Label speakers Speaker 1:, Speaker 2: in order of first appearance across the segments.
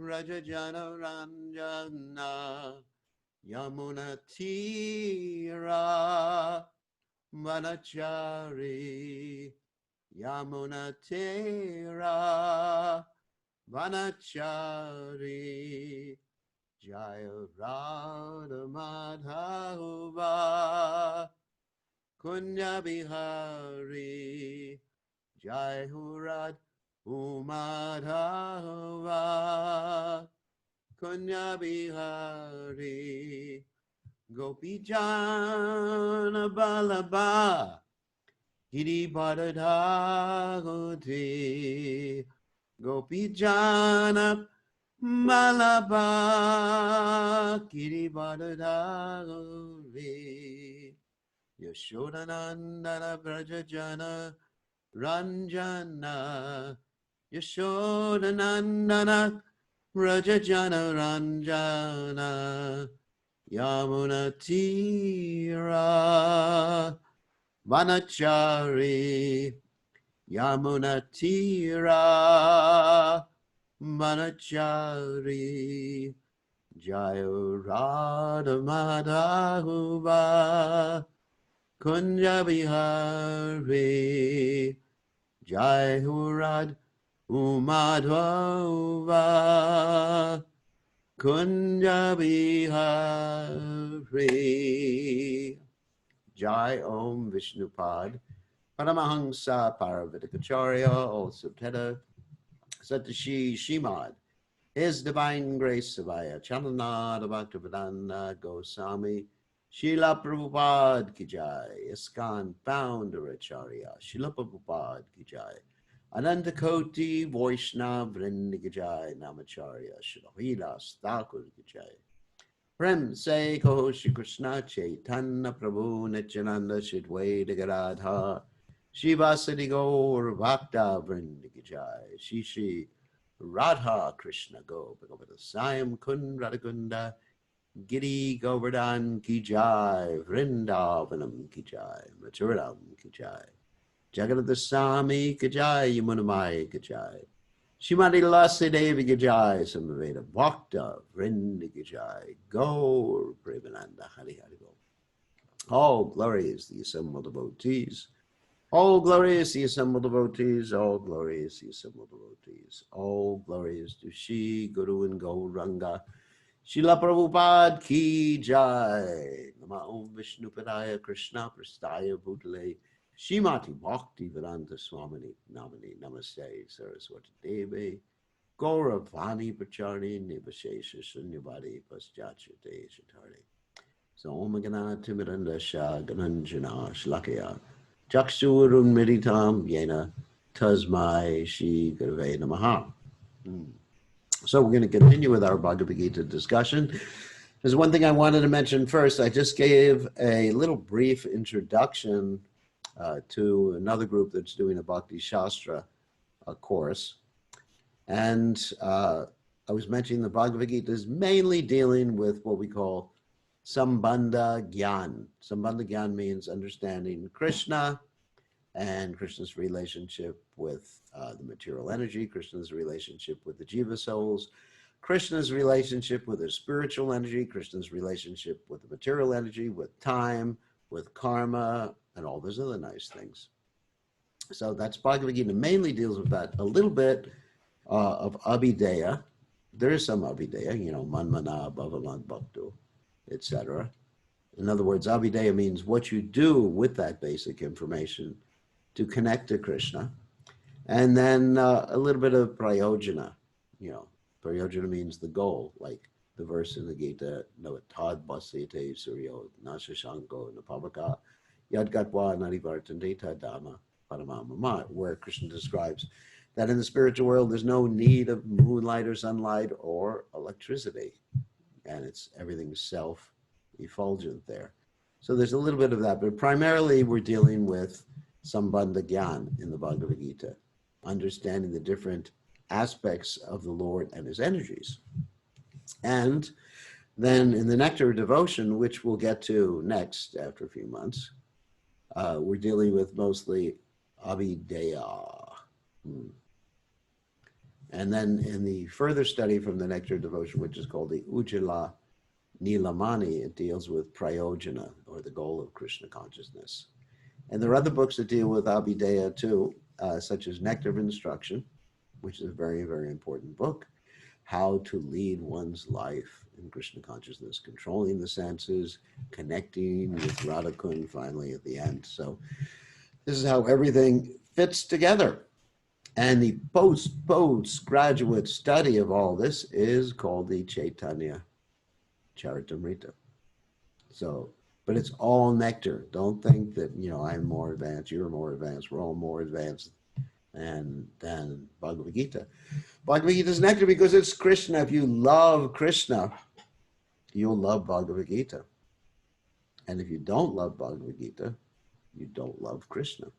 Speaker 1: Rajajana Ranjana Yamuna Tira Vanachari Yamuna Tira Vanachari Jaya Radha Madhava Kunya Bihari Jai Hurad Umadhava Kunya Bihari Gopijana Balaba Giri Bharadhagoti Gopijana Balaba Giri Bharadhagoti Yashodanandana Brajajana Ranjana Yashodanandana Rajajana Ranjana Yamuna Tira Vanachari Yamuna Tira Vanachari Jaya Radha Madhava Kunja Bihari Jai Hurad Umadhava Kunja Bihari Jai Om Vishnupad Paramahamsa Paravitakacharya, also Teta Satashi Shimad, His Divine Grace Savaya Chananada Bhaktivedanta Goswami Srila Prabhupada Ki Jai, ISKCON Founder Acharya Srila Prabhupada Ki Jai, Ananta Koti Vaishnava Vrinda Ki Jai, Namacharya Srila Vilas Thakur Ki Jai. Prem Se Kaho Shri Krishna Chaitanya Prabhu Nityananda Shri Advaita Gadadhar Shivasati Gaur Bhakta Vrinda Ki Jai, Shri Shri Radha Krishna Go Bhagavata Sayam Kun Radhakunda Giri Govardhan Ki Jai, Vrindavanam Ki Jai, Mathuram Ki Jai, Jagannath Swami Ki Jai, Yamunamai Ki Jai, Shrimati Lasi Devi Ki Jai, Samaveda Bhakta Vrinda Ki Jai, Gaur Premananda Hari Hari Go. All glory is the assembled devotees. All glory is the assembled devotees. All glory is the assembled devotees. All glory is to Shri Guru and Gauranga. Srila Prabhupada Ki Jai. Nama Om Vishnupadaya Krishna Prastaya Bhutale Shrimati Bhakti Vedanta Swamini Namani Namaste Saraswati Devi Gauravani Pacharni Nivashesha Sunyavadi Paschachate Shatari. So Om Gana Timiranda Shah Gananjana Shlakaya Chakshurun Meditam Yena Tasmai Shri Gurave Namaha. So we're going to continue with our Bhagavad Gita discussion. There's one thing I wanted to mention first. I just gave a little brief introduction to another group that's doing a Bhakti Shastra course. And I was mentioning the Bhagavad Gita is mainly dealing with what we call Sambandha Gyan. Sambandha Gyan means understanding Krishna and Krishna's relationship with the material energy, Krishna's relationship with the jiva souls, Krishna's relationship with the spiritual energy, Krishna's relationship with the material energy, with time, with karma, and all those other nice things. So that's Bhagavad Gita mainly deals with that. A little bit of Abhideya. There is some Abhideya, Manmana, Bhavavan, Bhaktu, etc. In other words, Abhideya means what you do with that basic information to connect to Krishna. And then a little bit of Prayojana. Prayojana means the goal, like the verse in the Gita, Tad Basite Suryo Nashashanko Napavaka Yadgatwa Narivartandeta Dhamma Paramamama, where Krishna describes that in the spiritual world there's no need of moonlight or sunlight or electricity. And everything's self-effulgent there. So there's a little bit of that, but primarily we're dealing with Sambandha Gyan in the Bhagavad Gita, understanding the different aspects of the Lord and his energies. And then in the Nectar of Devotion, which we'll get to next after a few months, we're dealing with mostly Abhideya. And then in the further study from the Nectar Devotion, which is called the Ujjala Nilamani, it deals with prayojana, or the goal of Krishna consciousness. And there are other books that deal with Abhideya too, such as Nectar of Instruction, which is a very, very important book. How to lead one's life in Krishna consciousness, controlling the senses, connecting with Radha-kun finally at the end. So this is how everything fits together. And the postgraduate study of all this is called the Chaitanya Charitamrita. So, but it's all nectar. Don't think that, I'm more advanced, you're more advanced, we're all more advanced than Bhagavad Gita. Bhagavad Gita is nectar because it's Krishna. If you love Krishna, you'll love Bhagavad Gita. And if you don't love Bhagavad Gita, you don't love Krishna.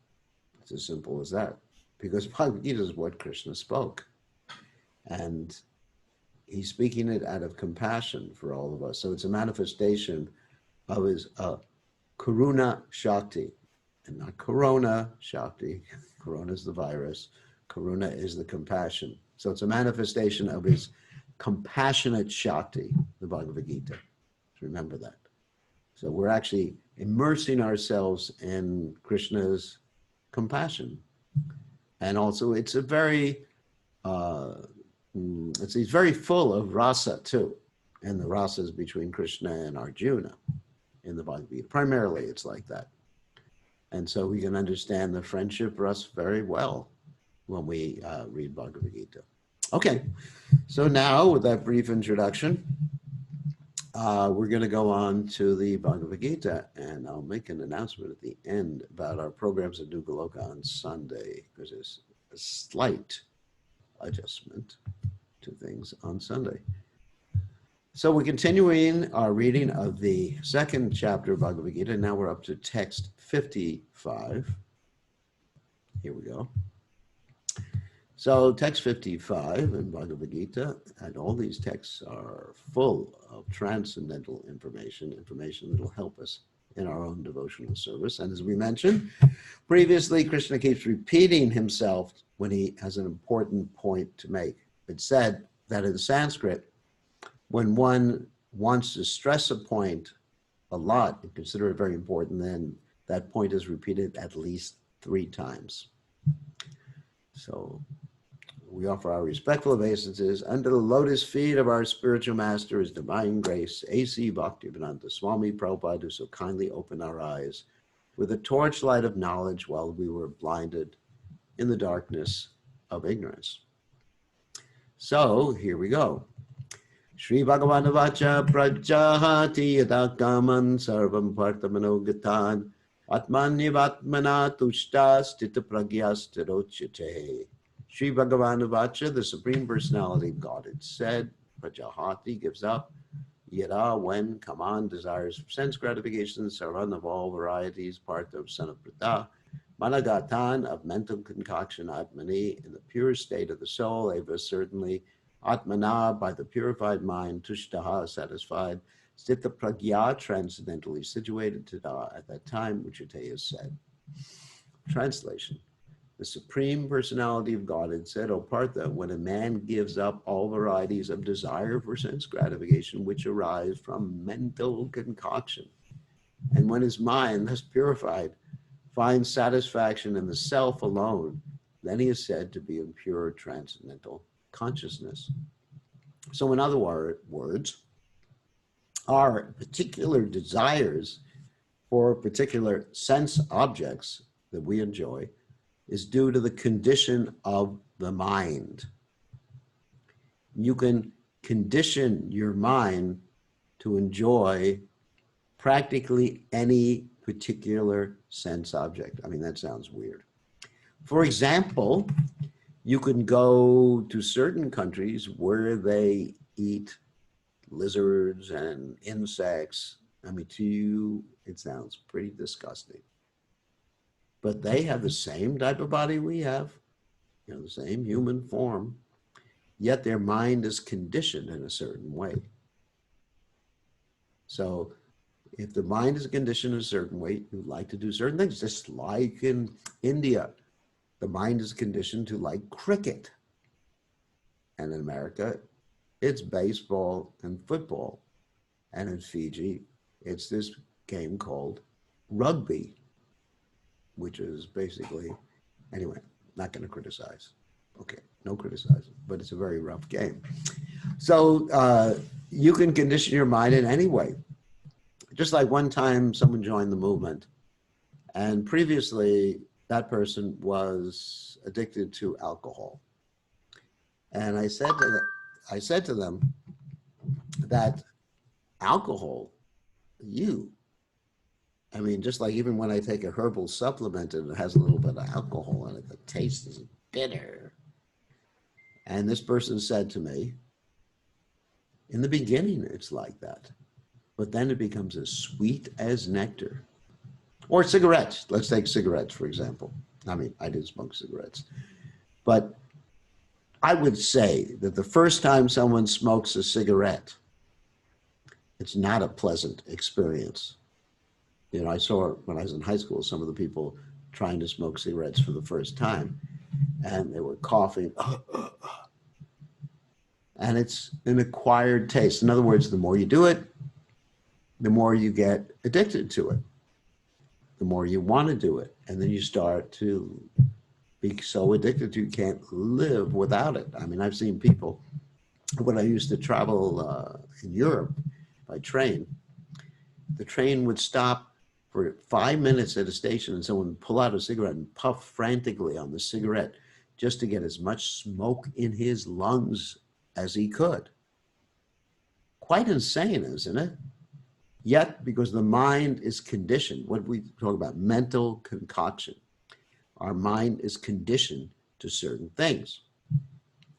Speaker 1: It's as simple as that. Because Bhagavad Gita is what Krishna spoke. And he's speaking it out of compassion for all of us. So it's a manifestation of his Karuna Shakti, and not Corona Shakti. Corona is the virus. Karuna is the compassion. So it's a manifestation of his compassionate Shakti, the Bhagavad Gita. Remember that. So we're actually immersing ourselves in Krishna's compassion. And also it's he's very full of rasa too. And the rasa is between Krishna and Arjuna in the Bhagavad Gita. Primarily it's like that. And so we can understand the friendship rasa very well when we read Bhagavad Gita. Okay, so now with that brief introduction, we're going to go on to the Bhagavad Gita, and I'll make an announcement at the end about our programs at New Goloka on Sunday, because there's a slight adjustment to things on Sunday. So we're continuing our reading of the second chapter of Bhagavad Gita. Now we're up to text 55. Here we go. So text 55 in Bhagavad Gita, and all these texts are full of transcendental information that will help us in our own devotional service. And as we mentioned previously, Krishna keeps repeating himself when he has an important point to make. It's said that in Sanskrit, when one wants to stress a point a lot and consider it very important, then that point is repeated at least 3 times. So we offer our respectful obeisances under the lotus feet of our spiritual master, His Divine Grace, A.C. Bhaktivedanta Swami Prabhupada, who so kindly opened our eyes with the torchlight of knowledge while we were blinded in the darkness of ignorance. So here we go. Shri Bhagavan Vacha Prajahati Yadakaman Sarvam Parthamanogatan Atmanyavatmana Tushta Stita Pragyastirochite. Shri Bhagavan Vacha, the Supreme Personality of God, it said, Prajahati gives up, Yada, when, Kaman, desires sense gratification, Saran of all varieties, part of son of Prata, Managatan of mental concoction, Atmani, in the pure state of the soul, Eva certainly, Atmana, by the purified mind, Tushtaha, satisfied, Stita Pragya, transcendentally situated, Tada, at that time, Uchite is said. Translation. The Supreme Personality of Godhead said, O Partha, when a man gives up all varieties of desire for sense gratification which arise from mental concoction, and when his mind, thus purified, finds satisfaction in the self alone, then he is said to be in pure transcendental consciousness. So in other words, our particular desires for particular sense objects that we enjoy is due to the condition of the mind. You can condition your mind to enjoy practically any particular sense object. I mean, that sounds weird. For example, you can go to certain countries where they eat lizards and insects. I mean, to you, it sounds pretty disgusting. But they have the same type of body we have, the same human form, yet their mind is conditioned in a certain way. So if the mind is conditioned in a certain way, you like to do certain things, just like in India. The mind is conditioned to like cricket. And in America, it's baseball and football. And in Fiji, it's this game called rugby, which is basically, anyway, not going to criticize. Okay, no criticizing, but it's a very rough game. So you can condition your mind in any way. Just like one time someone joined the movement, and previously that person was addicted to alcohol. And I said to them that alcohol, I mean, just like even when I take a herbal supplement and it has a little bit of alcohol in it, the taste is bitter. And this person said to me, in the beginning, it's like that, but then it becomes as sweet as nectar. Or cigarettes. Let's take cigarettes, for example. I mean, I didn't smoke cigarettes, but I would say that the first time someone smokes a cigarette, it's not a pleasant experience. You know, I saw when I was in high school, some of the people trying to smoke cigarettes for the first time, and they were coughing. And it's an acquired taste. In other words, the more you do it, the more you get addicted to it, the more you want to do it. And then you start to be so addicted you can't live without it. I mean, I've seen people, when I used to travel in Europe by train, the train would stop for 5 minutes at a station and someone would pull out a cigarette and puff frantically on the cigarette just to get as much smoke in his lungs as he could. Quite insane, isn't it? Yet, because the mind is conditioned, what we talk about, mental concoction, our mind is conditioned to certain things.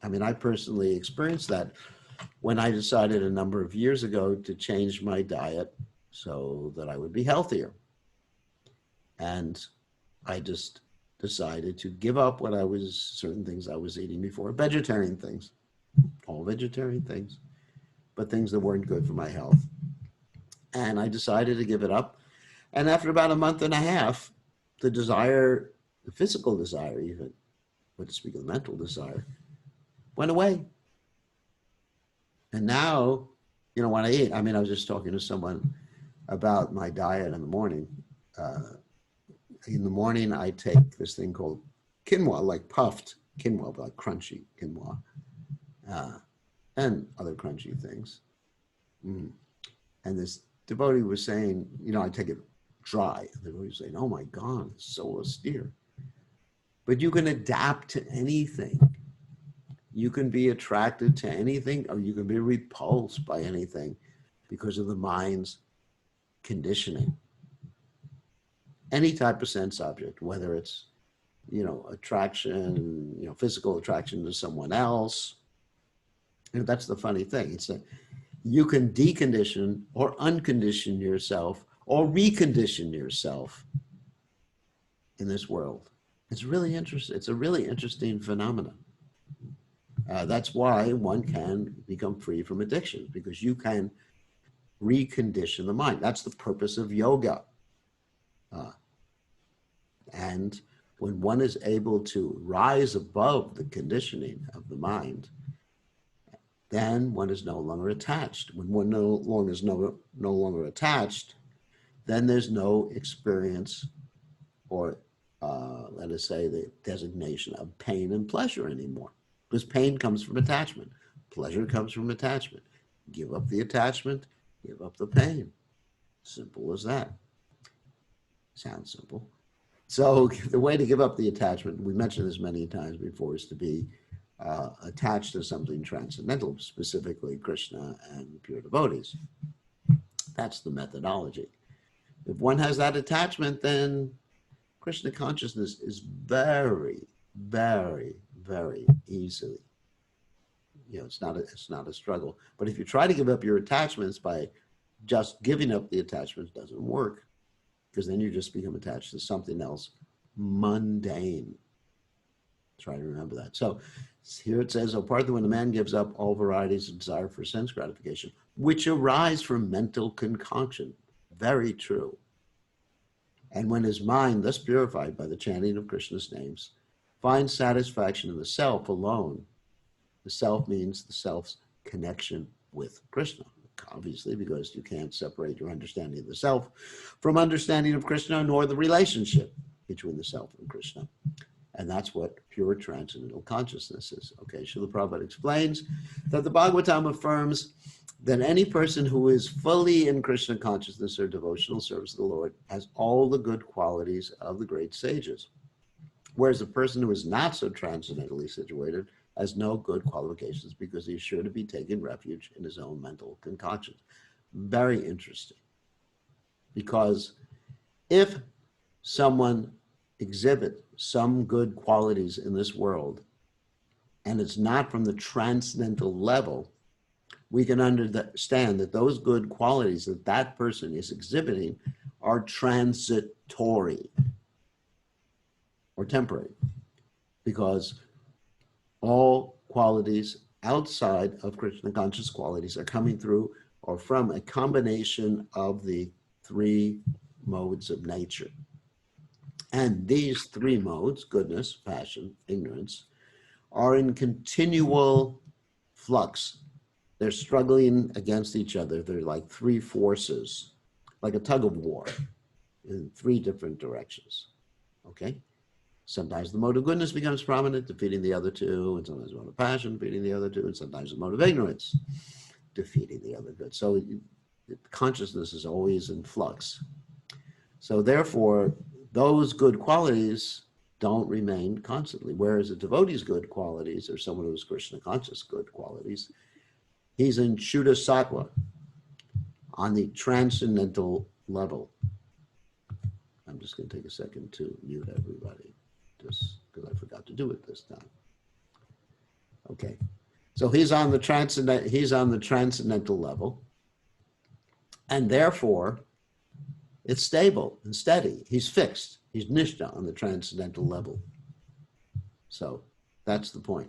Speaker 1: I mean, I personally experienced that when I decided a number of years ago to change my diet so that I would be healthier. And I just decided to give up certain things I was eating before, vegetarian things, all vegetarian things, but things that weren't good for my health. And I decided to give it up. And after about a month and a half, the desire, the physical desire even, but to speak of the mental desire, went away. And now, you know, when I eat, I mean, I was just talking to someone about my diet in the morning. In the morning, I take this thing called quinoa, like puffed quinoa, like crunchy quinoa, and other crunchy things. And this devotee was saying, you know, I take it dry. The devotee was saying, oh my God, it's so austere. But you can adapt to anything. You can be attracted to anything, or you can be repulsed by anything because of the mind's conditioning. Any type of sense object, whether it's, you know, attraction, you know, physical attraction to someone else. You know, that's the funny thing. It's that you can decondition or uncondition yourself or recondition yourself in this world. It's really interesting. It's a really interesting phenomenon. That's why one can become free from addiction, because you can recondition the mind. That's the purpose of yoga. And when one is able to rise above the conditioning of the mind, then one is no longer attached. When one no longer attached, then there's no experience or, let us say, the designation of pain and pleasure anymore. Because pain comes from attachment. Pleasure comes from attachment. Give up the attachment, give up the pain. Simple as that. Sounds simple. So the way to give up the attachment, we mentioned this many times before, is to be attached to something transcendental, specifically Krishna and pure devotees. That's the methodology. If one has that attachment, then Krishna consciousness is very, very, very easily. You know, it's not a struggle. But if you try to give up your attachments by just giving up the attachments, it doesn't work, because then you just become attached to something else mundane. Try to remember that. So here it says, partly when a man gives up all varieties of desire for sense gratification, which arise from mental concoction. Very true. And when his mind, thus purified by the chanting of Krishna's names, finds satisfaction in the self alone, The self means the self's connection with Krishna, obviously, because you can't separate your understanding of the self from understanding of Krishna, nor the relationship between the self and Krishna. And that's what pure transcendental consciousness is. Okay, Srila Prabhupada explains that the Bhagavatam affirms that any person who is fully in Krishna consciousness or devotional service of the Lord has all the good qualities of the great sages, whereas a person who is not so transcendentally situated has no good qualifications because he's sure to be taking refuge in his own mental concoctions. Very interesting. Because if someone exhibits some good qualities in this world, and it's not from the transcendental level, we can understand that those good qualities that that person is exhibiting are transitory or temporary, because all qualities outside of Krishna conscious qualities are coming through or from a combination of the three modes of nature. And these three modes, goodness, passion, ignorance, are in continual flux. They're struggling against each other. They're like three forces, like a tug of war in three different directions. Okay? Sometimes the mode of goodness becomes prominent, defeating the other two, and sometimes the mode of passion, defeating the other two, and sometimes the mode of ignorance, defeating the other good. So consciousness is always in flux. So therefore, those good qualities don't remain constantly, whereas a devotee's good qualities, or someone who's Krishna conscious good qualities, he's in Shuddha Sattva, on the transcendental level. I'm just going to take a second to mute everybody, just because I forgot to do it this time. Okay, so he's on the transcendental level, and therefore it's stable and steady. He's fixed. He's nishta on the transcendental level. So that's the point.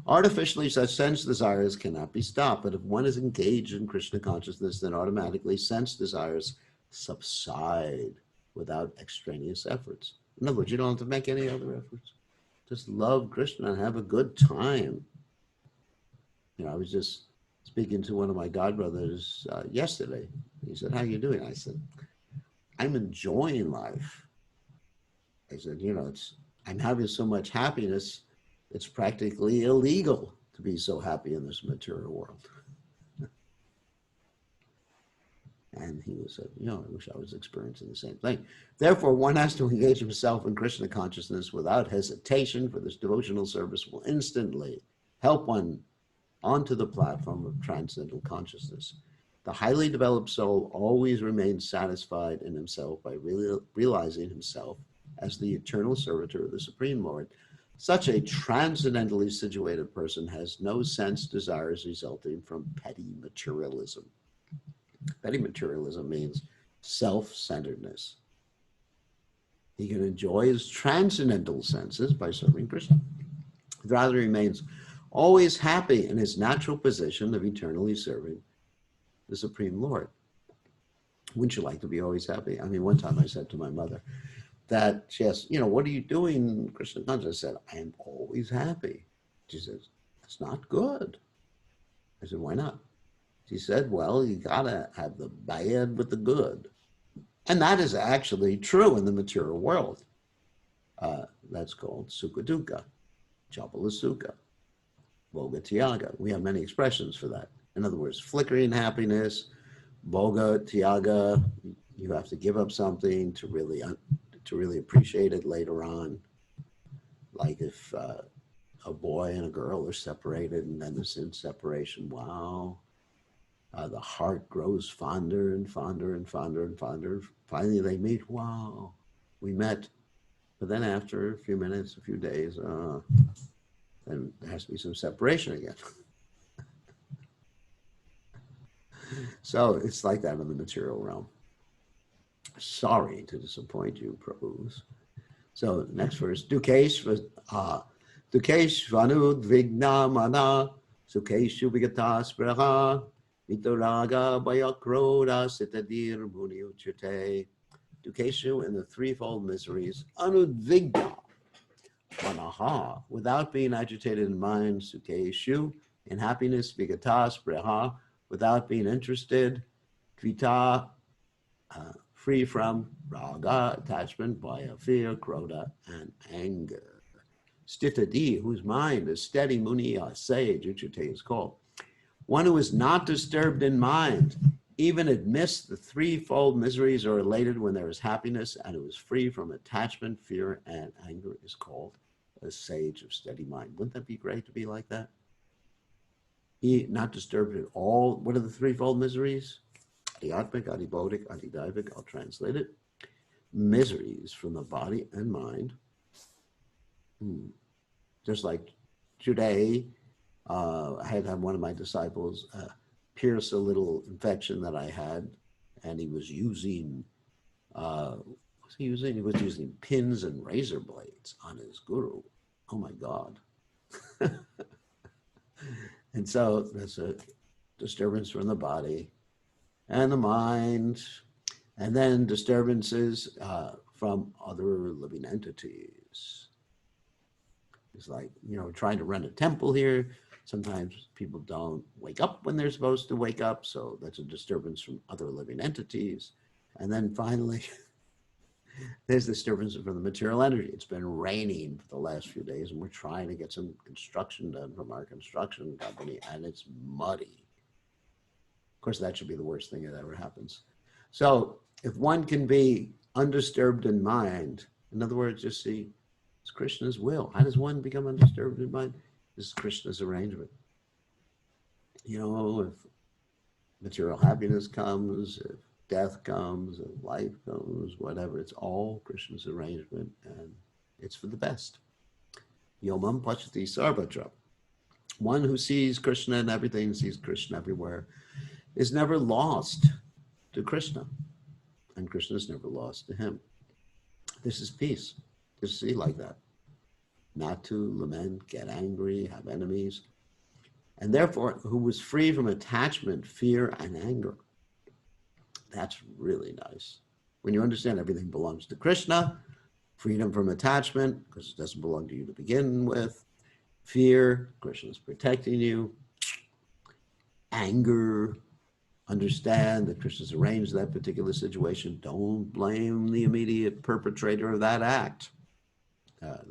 Speaker 1: Artificially, such sense desires cannot be stopped, but if one is engaged in Krishna consciousness, then automatically sense desires subside without extraneous efforts. In other words, you don't have to make any other efforts. Just love Krishna and have a good time. You know, I was just speaking to one of my godbrothers yesterday. He said, "How you doing?" I said, "I'm enjoying life." I said, "You know, I'm having so much happiness, it's practically illegal to be so happy in this material world." And he said, "You know, I wish I was experiencing the same thing." Therefore, one has to engage himself in Krishna consciousness without hesitation, for this devotional service will instantly help one onto the platform of transcendental consciousness. The highly developed soul always remains satisfied in himself by realizing himself as the eternal servitor of the Supreme Lord. Such a transcendentally situated person has no sense desires resulting from petty materialism. Petty materialism means self-centeredness. He can enjoy his transcendental senses by serving Krishna. He rather remains always happy in his natural position of eternally serving the Supreme Lord. Wouldn't you like to be always happy? I mean, one time I said to my mother that she asked, "You know, what are you doing, Krishna consciousness?" I said, "I am always happy." She says, "That's not good." I said, "Why not?" She said, "Well, you gotta have the bad with the good." And that is actually true in the material world. That's called sukha dukkha, chabala sukha, bhoga tyaga. We have many expressions for that. In other words, flickering happiness, bhoga tyaga, you have to give up something to really appreciate it later on. Like if a boy and a girl are separated and then there's in separation, wow. The heart grows fonder and fonder and fonder and fonder. Finally they meet, wow, we met. But then after a few minutes, a few days, then there has to be some separation again. So it's like that in the material realm. Sorry to disappoint you, Prabhus. So next verse, Dukeshvanu Vigna Mana Sukeshu Vigata Spraha Vitaraga Bayakroda Sitadir Muni Uchate. Dukeshu in the threefold miseries, Anudvigna, manaha, without being agitated in mind, sukeshu, in happiness, vigata, spreha, without being interested, kvita, free from raga, attachment, bhaya, fear, krodha, and anger. Stitadi, whose mind is steady, muni, a sage, Uchite is called. One who is not disturbed in mind, even amidst the threefold miseries are elated when there is happiness, and who is free from attachment, fear, and anger is called a sage of steady mind. Wouldn't that be great to be like that? He not disturbed at all. What are the threefold miseries? Adhyatmic, adhibodic, adhidaivic. I'll translate it. Miseries from the body and mind. Just like today, I had one of my disciples pierce a little infection that I had, and he was using, he was using pins and razor blades on his guru. Oh my God. And so there's a disturbance from the body and the mind, and then disturbances from other living entities. It's like, trying to run a temple here. Sometimes people don't wake up when they're supposed to wake up, so that's a disturbance from other living entities. And then finally, there's disturbance from the material energy. It's been raining for the last few days, and we're trying to get some construction done from our construction company, and it's muddy. Of course, that should be the worst thing that ever happens. So if one can be undisturbed in mind, in other words, just see, it's Krishna's will. How does one become undisturbed in mind? This is Krishna's arrangement. If material happiness comes, if death comes, if life comes, whatever, it's all Krishna's arrangement, and it's for the best. Yomam Pachati Sarvatra. One who sees Krishna in everything, sees Krishna everywhere, is never lost to Krishna, and Krishna is never lost to him. This is peace. To see like that. Not to lament, get angry, have enemies. And therefore, who was free from attachment, fear, and anger. That's really nice. When you understand everything belongs to Krishna, freedom from attachment, because it doesn't belong to you to begin with. Fear, Krishna's protecting you. Anger, understand that Krishna's arranged that particular situation. Don't blame the immediate perpetrator of that act.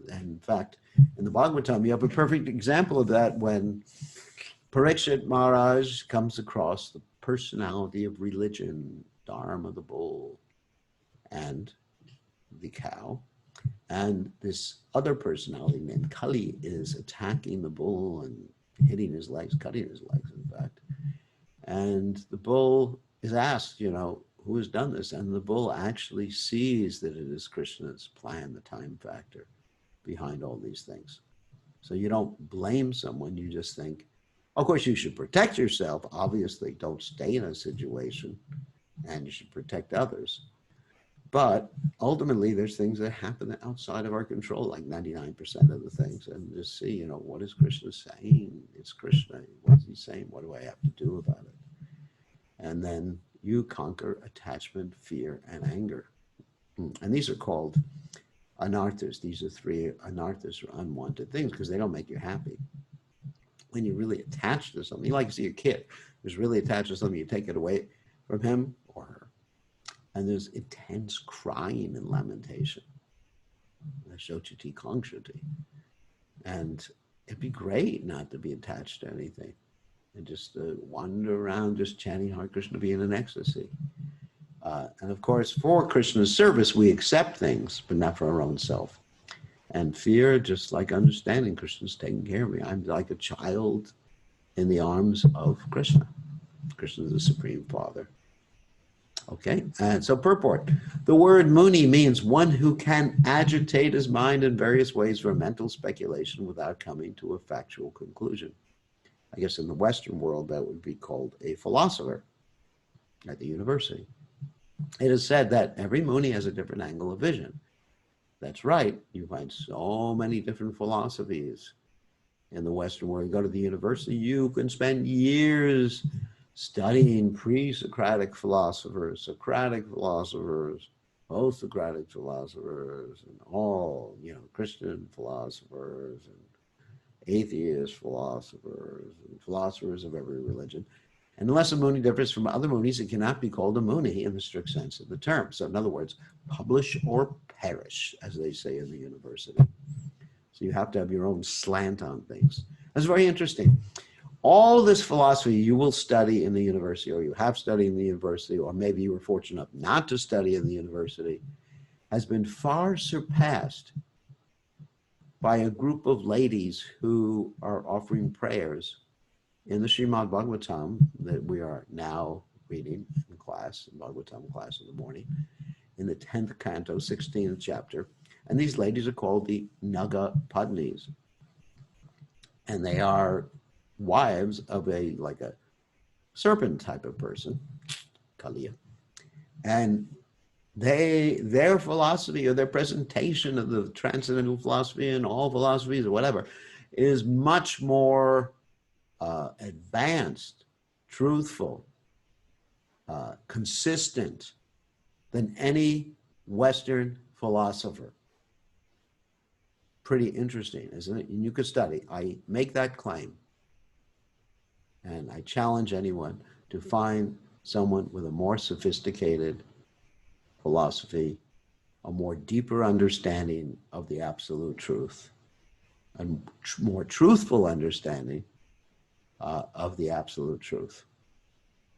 Speaker 1: And in fact, in the Bhagavatam, you have a perfect example of that when Parikshit Maharaj comes across the personality of religion, Dharma the bull, and the cow. And this other personality named Kali is attacking the bull and hitting his legs, cutting his legs, in fact. And the bull is asked, who has done this? And the bull actually sees that it is Krishna's plan, the time factor behind all these things. So you don't blame someone, you just think, of course you should protect yourself, obviously don't stay in a situation, and you should protect others. But ultimately there's things that happen outside of our control, like 99% of the things, and just see, what is Krishna saying? It's Krishna, what's he saying? What do I have to do about it? And then you conquer attachment, fear, and anger. And these are called anarthas. These are three anarthas, or unwanted things, because they don't make you happy. When you're really attached to something, you like to see a kid who's really attached to something, you take it away from him or her. And there's intense crying and lamentation. Shochiti kongshati. And it'd be great not to be attached to anything and just wander around just chanting Hare Krishna, be in an ecstasy. And of course, for Krishna's service, we accept things, but not for our own self. And fear, just like understanding, Krishna's taking care of me. I'm like a child in the arms of Krishna. Krishna is the Supreme Father. Okay, and so purport. The word muni means one who can agitate his mind in various ways for mental speculation without coming to a factual conclusion. I guess in the Western world, that would be called a philosopher at the university. It is said that every muni has a different angle of vision. That's right. You find so many different philosophies in the Western world. You go to the university, you can spend years studying pre-Socratic philosophers, Socratic philosophers, post-Socratic philosophers and all, Christian philosophers and atheist philosophers and philosophers of every religion. And unless a Muni differs from other Munis, it cannot be called a Muni in the strict sense of the term. So in other words, publish or perish, as they say in the university. So you have to have your own slant on things. That's very interesting. All this philosophy you will study in the university, or you have studied in the university, or maybe you were fortunate enough not to study in the university, has been far surpassed by a group of ladies who are offering prayers in the Srimad Bhagavatam that we are now reading in class, in Bhagavatam class in the morning, in the 10th canto, 16th chapter. And these ladies are called the Naga Padnis. And they are wives of a serpent type of person, Kaliya. And their philosophy, or their presentation of the transcendental philosophy and all philosophies or whatever, is much more advanced, truthful, consistent than any Western philosopher. Pretty interesting, isn't it? And you could study. I make that claim. And I challenge anyone to find someone with a more sophisticated philosophy, a more deeper understanding of the absolute truth, a more truthful understanding of the absolute truth.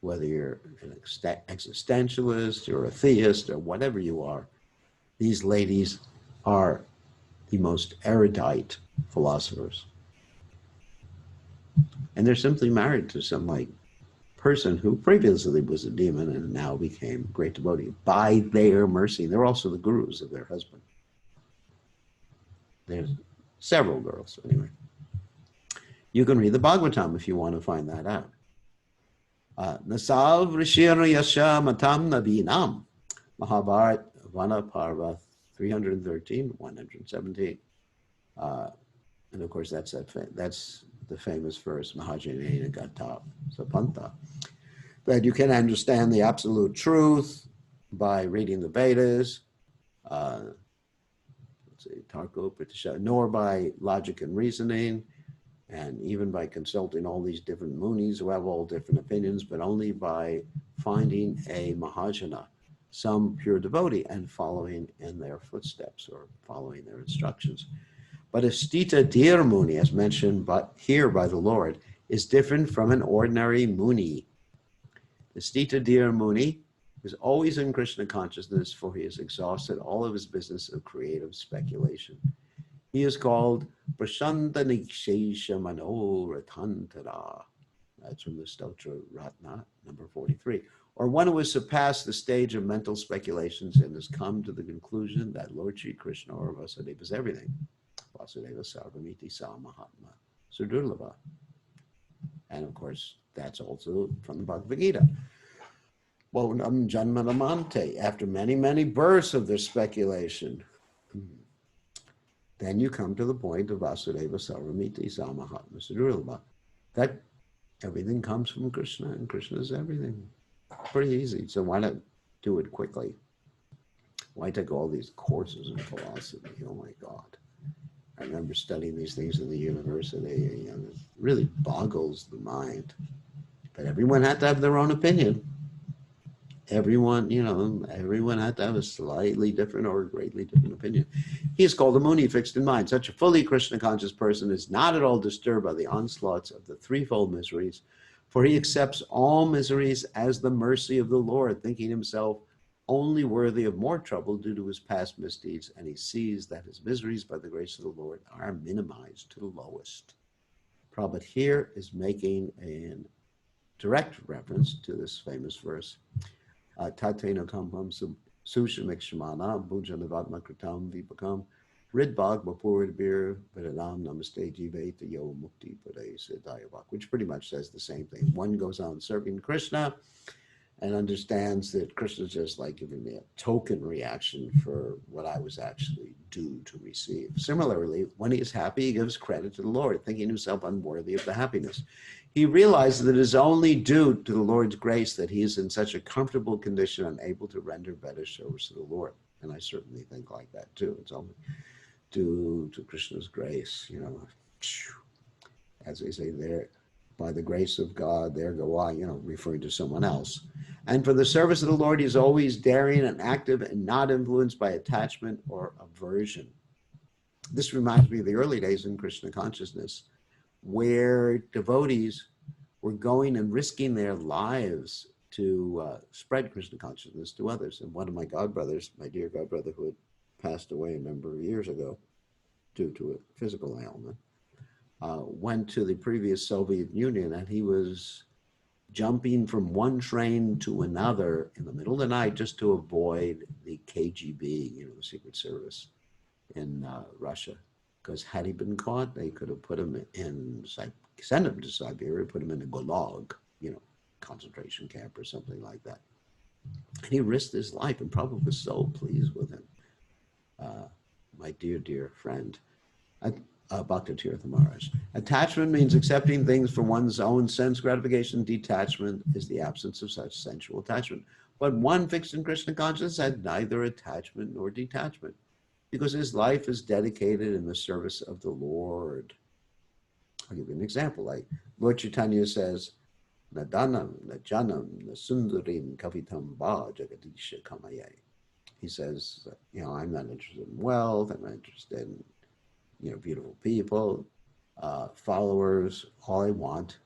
Speaker 1: Whether you're an existentialist or a theist or whatever you are, these ladies are the most erudite philosophers. And they're simply married to some person who previously was a demon and now became a great devotee by their mercy. They're also the gurus of their husband. There's several girls, anyway. You can read the Bhagavatam if you want to find that out. Nasav Rishir Yasha Matam Navinam, Mahabharat Vana Parva 313, 117. And of course, that's the famous verse, Mahajanena Gata Sapanta. That you can understand the absolute truth by reading the Vedas, nor by logic and reasoning, and even by consulting all these different munis who have all different opinions, but only by finding a Mahajana, some pure devotee, and following in their footsteps or following their instructions. But a Stita Dhir Muni, as mentioned here by the Lord, is different from an ordinary Muni. The Stita Dhir Muni is always in Krishna consciousness, for he has exhausted all of his business of creative speculation. He is called Prashanta Nikshesha Manoratantara. That's from the Stotra Ratna, number 43. Or one who has surpassed the stage of mental speculations and has come to the conclusion that Lord Shri Krishna or Vasudeva is everything. Vasudeva Sarvamiti Sa Mahatma Sudurlava. And of course, that's also from the Bhagavad Gita. Bonam Janmanamante, after many, many births of this speculation, then you come to the point of Vasudeva Sarvamiti Sa Mahatma Sudurlava. That everything comes from Krishna, and Krishna is everything. Pretty easy, so why not do it quickly? Why take all these courses in philosophy? Oh my God. I remember studying these things in the university. It really boggles the mind. But everyone had to have their own opinion. Everyone had to have a slightly different or a greatly different opinion. He is called a Muni, fixed in mind. Such a fully Krishna conscious person is not at all disturbed by the onslaughts of the threefold miseries, for he accepts all miseries as the mercy of the Lord, thinking himself only worthy of more trouble due to his past misdeeds, and he sees that his miseries by the grace of the Lord are minimized to the lowest. Prabhupada here is making a direct reference to this famous verse. Tatena kampam sushamikshmana bhujanavatma kritam vipakam ridbag bapur vidanam namaste jiveta yo mukti pade siddhayavak, which pretty much says the same thing. One goes on serving Krishna and understands that Krishna is just like giving me a token reaction for what I was actually due to receive. Similarly, when he is happy, he gives credit to the Lord, thinking himself unworthy of the happiness. He realizes that it is only due to the Lord's grace that he is in such a comfortable condition and able to render better service to the Lord. And I certainly think like that too. It's only due to Krishna's grace, as they say there, by the grace of God, there go I, referring to someone else. And for the service of the Lord, he's always daring and active and not influenced by attachment or aversion. This reminds me of the early days in Krishna consciousness, where devotees were going and risking their lives to spread Krishna consciousness to others. And one of my godbrothers, my dear godbrother who had passed away a number of years ago due to a physical ailment, went to the previous Soviet Union, and he was jumping from one train to another in the middle of the night just to avoid the KGB, the Secret Service in Russia. Because had he been caught, they could have put him send him to Siberia, put him in a gulag, concentration camp or something like that. And he risked his life, and Prabhupada was so pleased with him. My dear, dear friend, Bhakti Tirtha Maharaj. Attachment means accepting things for one's own sense gratification. Detachment is the absence of such sensual attachment. But one fixed in Krishna consciousness had neither attachment nor detachment, because his life is dedicated in the service of the Lord. I'll give you an example. Like Lord Chaitanya says, Nadanam, Najanam, Nasundarim, Kavitam Ba, Jagadisha Kamaye. He says, I'm not interested in wealth, I'm not interested in beautiful people, followers. All I want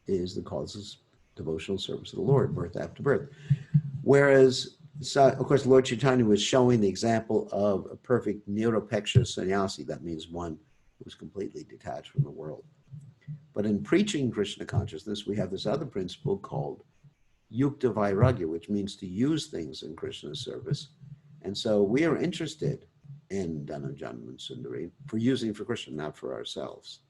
Speaker 1: is the causes devotional service of the Lord, birth after birth. Whereas, of course, Lord Chaitanya was showing the example of a perfect niropeksha sannyasi. That means one who was completely detached from the world. But in preaching Krishna consciousness, we have this other principle called yukta vairagya, which means to use things in Krishna's service. And so we are interested in Dhanam, Janam, and Sundari for using for Krishna, not for ourselves.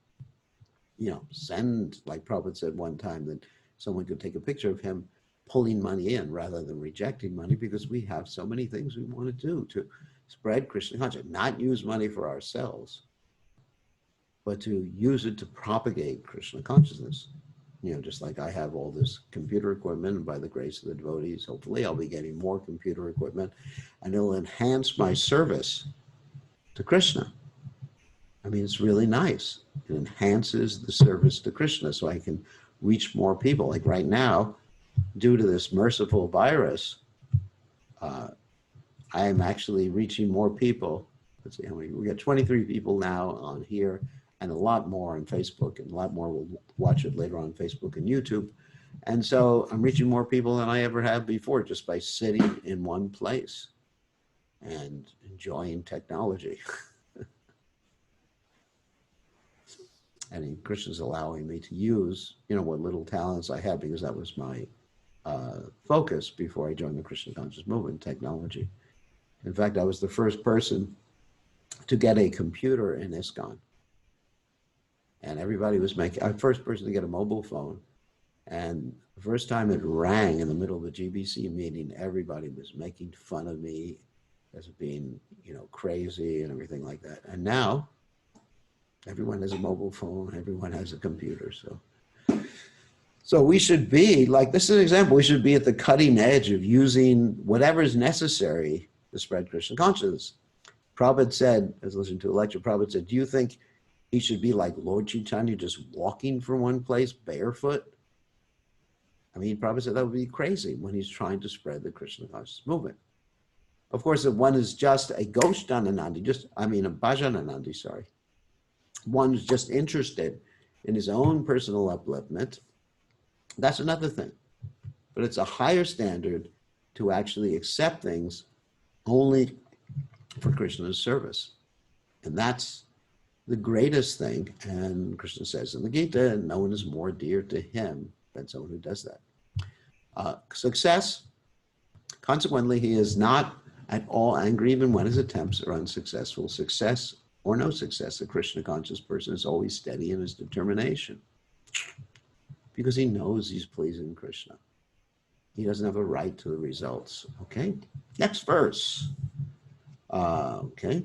Speaker 1: Send, like Prabhupada said one time, that someone could take a picture of him pulling money in rather than rejecting money, because we have so many things we want to do to spread Krishna consciousness, not use money for ourselves, but to use it to propagate Krishna consciousness. Just like I have all this computer equipment, and by the grace of the devotees, hopefully I'll be getting more computer equipment, and it'll enhance my service to Krishna. I mean, it's really nice. It enhances the service to Krishna so I can reach more people. Like right now, due to this merciful virus, I am actually reaching more people. Let's see how many. We got 23 people now on here, and a lot more on Facebook, and a lot more will watch it later on Facebook and YouTube. And so I'm reaching more people than I ever have before, just by sitting in one place and enjoying technology. And Krishna's allowing me to use, what little talents I have, because that was my focus before I joined the Krishna Conscious Movement, technology. In fact, I was the first person to get a computer in ISKCON. And everybody was first person to get a mobile phone. And the first time it rang in the middle of a GBC meeting, everybody was making fun of me as being, crazy and everything like that. And now everyone has a mobile phone, everyone has a computer. So we should be, like, this is an example, we should be at the cutting edge of using whatever is necessary to spread Krishna consciousness. Prabhupada said, I was listening to a lecture, Prabhupada said, do you think he should be like Lord Chaitanya, just walking from one place barefoot? I mean, Prabhupada said that would be crazy when he's trying to spread the Krishna consciousness movement. Of course, if one is just a Goshthananandi, a Bhajananandi, one's just interested in his own personal upliftment, that's another thing. But it's a higher standard to actually accept things only for Krishna's service. And that's the greatest thing. And Krishna says in the Gita, no one is more dear to him than someone who does that. Success, consequently, he is not at all angry even when his attempts are unsuccessful. Success or no success, a Krishna conscious person is always steady in his determination, because he knows he's pleasing Krishna. He doesn't have a right to the results. Okay, next verse. Okay.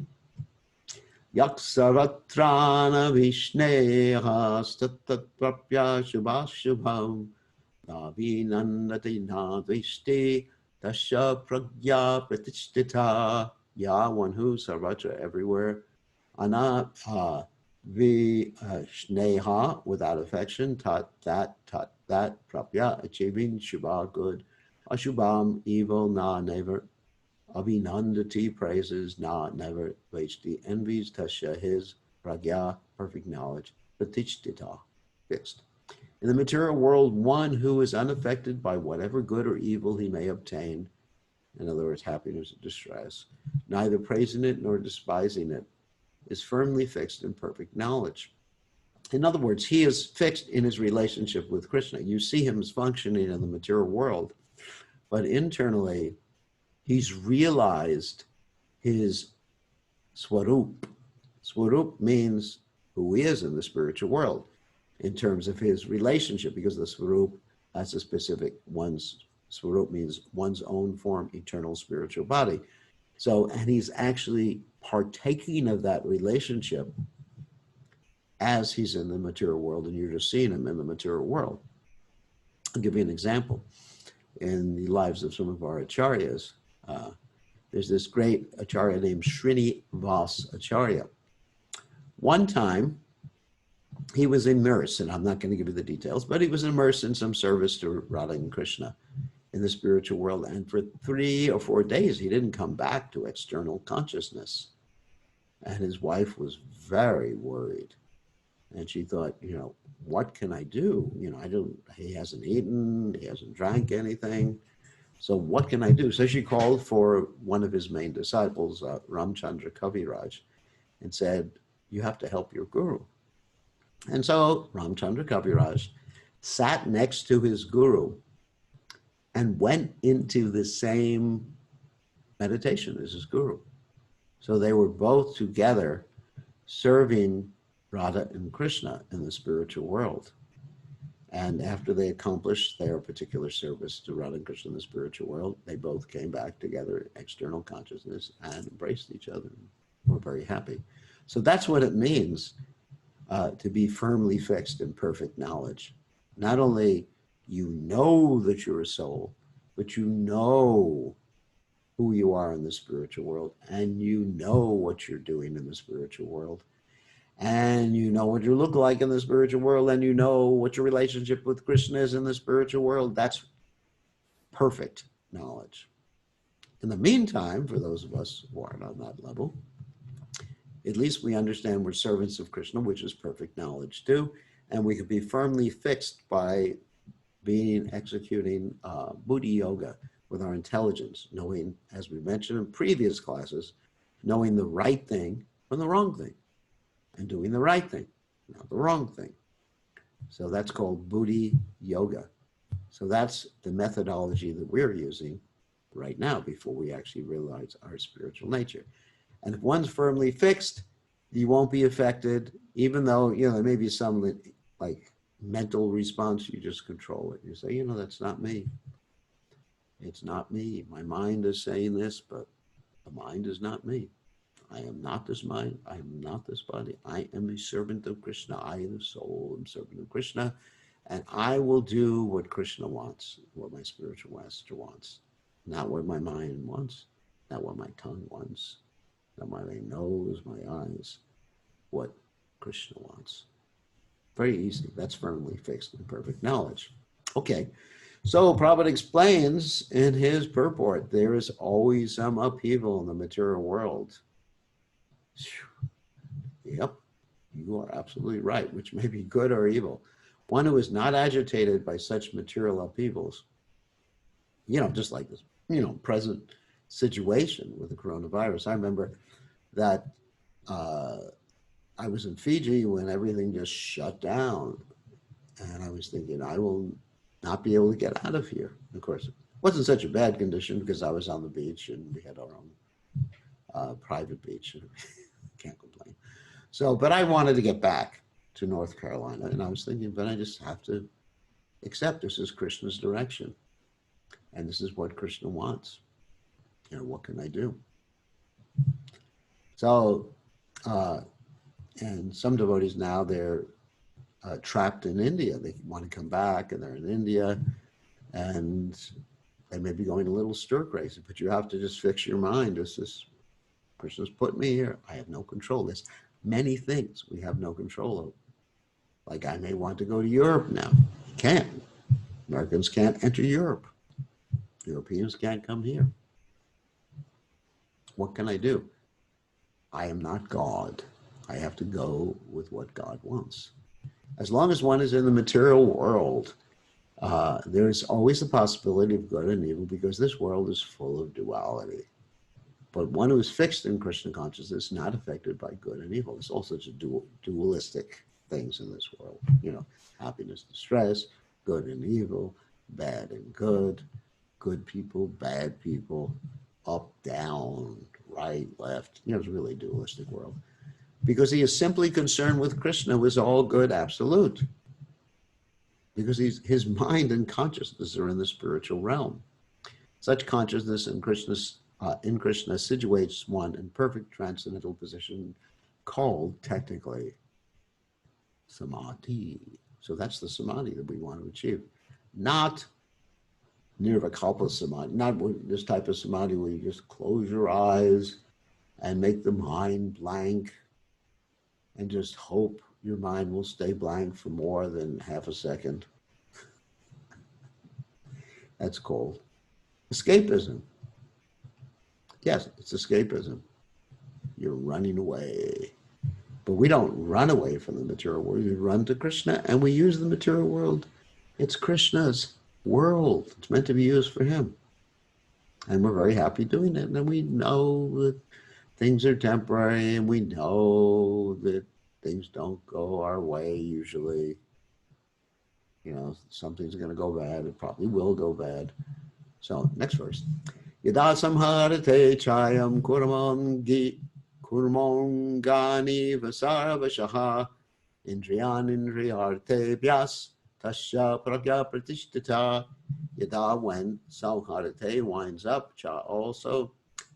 Speaker 1: Yaksavatrana vishneha statatprapya shubhashubham navinandati nadvishti tasha pragya pratishtita. Ya, one who, sarvatra, everywhere. Ana, vi, sneha, without affection. Tat, that, prapya, achieving. Shubha, good. Ashubham, evil. Na, never. Abhinandati, praises. Na, never. Vaishti, envies. Tasya, his. Pragya, perfect knowledge. Pratichdita, fixed. In the material world, one who is unaffected by whatever good or evil he may obtain, in other words, happiness or distress, neither praising it nor despising it, is firmly fixed in perfect knowledge. In other words, he is fixed in his relationship with Krishna. You see him as functioning in the material world, but internally, he's realized his swarup. Swarup means who he is in the spiritual world in terms of his relationship, because the swarup has a specific one's swarup means one's own form, eternal spiritual body. So, and he's actually partaking of that relationship as he's in the material world, and you're just seeing him in the material world. I'll give you an example. In the lives of some of our acharyas, there's this great acharya named Srinivas Acharya. One time, he was immersed, and I'm not going to give you the details, but he was immersed in some service to Radha and Krishna in the spiritual world. And for 3 or 4 days, he didn't come back to external consciousness. And his wife was very worried. And she thought, what can I do? He hasn't eaten, he hasn't drank anything. So what can I do? So she called for one of his main disciples, Ramchandra Kaviraj, and said, you have to help your guru. And so Ramchandra Kaviraj sat next to his guru and went into the same meditation as his guru. So they were both together serving Radha and Krishna in the spiritual world. And after they accomplished their particular service to Radha and Krishna in the spiritual world, they both came back together, external consciousness, and embraced each other. We're very happy. So that's what it means to be firmly fixed in perfect knowledge. Not only you know that you're a soul, but you know who you are in the spiritual world, and you know what you're doing in the spiritual world, and you know what you look like in the spiritual world, and you know what your relationship with Krishna is in the spiritual world. That's perfect knowledge. In the meantime, for those of us who aren't on that level, at least we understand we're servants of Krishna, which is perfect knowledge too, and we can be firmly fixed by executing buddhi yoga with our intelligence, knowing, as we mentioned in previous classes, knowing the right thing from the wrong thing, and doing the right thing, not the wrong thing. So that's called buddhi yoga. So that's the methodology that we're using right now before we actually realize our spiritual nature. And if one's firmly fixed, you won't be affected, even though, there may be some like mental response, you just control it. You say, that's not me. It's not me. My mind is saying this, but the mind is not me. I am not this mind. I am not this body. I am a servant of Krishna. I, the soul, am servant of Krishna. And I will do what Krishna wants, what my spiritual master wants. Not what my mind wants, not what my tongue wants, not my nose, my eyes, what Krishna wants. Very easy. That's firmly fixed in perfect knowledge. Okay. So Prabhupada explains in his purport, there is always some upheaval in the material world. Yep, you are absolutely right, which may be good or evil. One who is not agitated by such material upheavals, just like this, present situation with the coronavirus. I remember that I was in Fiji when everything just shut down. And I was thinking, I will not be able to get out of here. Of course, it wasn't such a bad condition because I was on the beach and we had our own private beach. Can't complain. So, but I wanted to get back to North Carolina. And I was thinking, but I just have to accept this is Krishna's direction. And this is what Krishna wants. What can I do? So, and some devotees now, they're trapped in India. They want to come back and they're in India and they may be going a little stir crazy, but you have to just fix your mind. This is Krishna's put me here. I have no control. There's many things we have no control over. Like I may want to go to Europe now. Can't. Americans can't enter Europe. Europeans can't come here. What can I do? I am not God. I have to go with what God wants. As long as one is in the material world, there's always the possibility of good and evil because this world is full of duality. But one who is fixed in Krishna consciousness is not affected by good and evil. There's all sorts of dualistic things in this world. You know, happiness and stress, good and evil, bad and good people, bad people, up, down, right, left. You know, it's a really dualistic world. Because he is simply concerned with Krishna, who is all good, absolute. Because his mind and consciousness are in the spiritual realm. Such consciousness in Krishna situates one in perfect transcendental position called technically samadhi. So that's the samadhi that we want to achieve. Not nirvikalpa samadhi, not this type of samadhi where you just close your eyes and make the mind blank and just hope your mind will stay blank for more than half a second. That's called escapism. Yes, it's escapism. You're running away. But we don't run away from the material world. We run to Krishna and we use the material world. It's Krishna's world. It's meant to be used for him. And we're very happy doing it. And we know that things are temporary and we know that things don't go our way usually. You know, something's going to go bad. It probably will go bad. So, next verse. Yada samharate chayam kurmongani vasarvashaha indriyan indriyarte vyas tasya pragya pratishtita. Yada, when samharate winds up, cha also,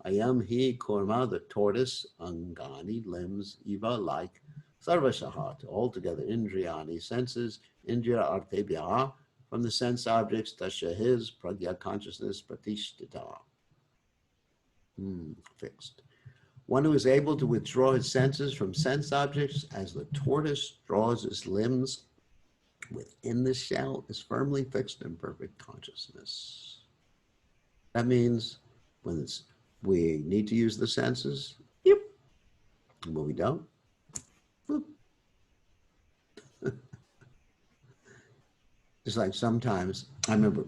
Speaker 1: ayam he kurma, the tortoise, angani, limbs, eva, like, sarvashaha, altogether, indriyani, senses, indriya artebhya, from the sense objects, tasya, his, pragya, consciousness, pratishtita, fixed. One who is able to withdraw his senses from sense objects as the tortoise draws his limbs within the shell is firmly fixed in perfect consciousness. That means when we need to use the senses, yep. And when we don't, whoop. It's like sometimes, I remember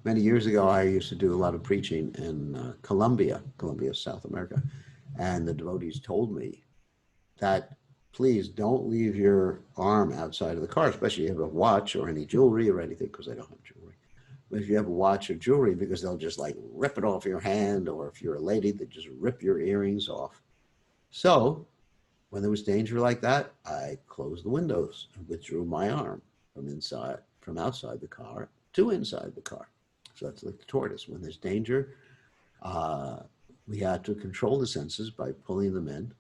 Speaker 1: many years ago, I used to do a lot of preaching in Colombia, South America. And the devotees told me that please don't leave your arm outside of the car, especially if you have a watch or any jewelry or anything, because I don't have jewelry. But if you have a watch or jewelry, because they'll just like rip it off your hand, or if you're a lady, they just rip your earrings off. So when there was danger like that, I closed the windows and withdrew my arm from outside the car to inside the car. So that's like the tortoise. When there's danger, we have to control the senses by pulling them in.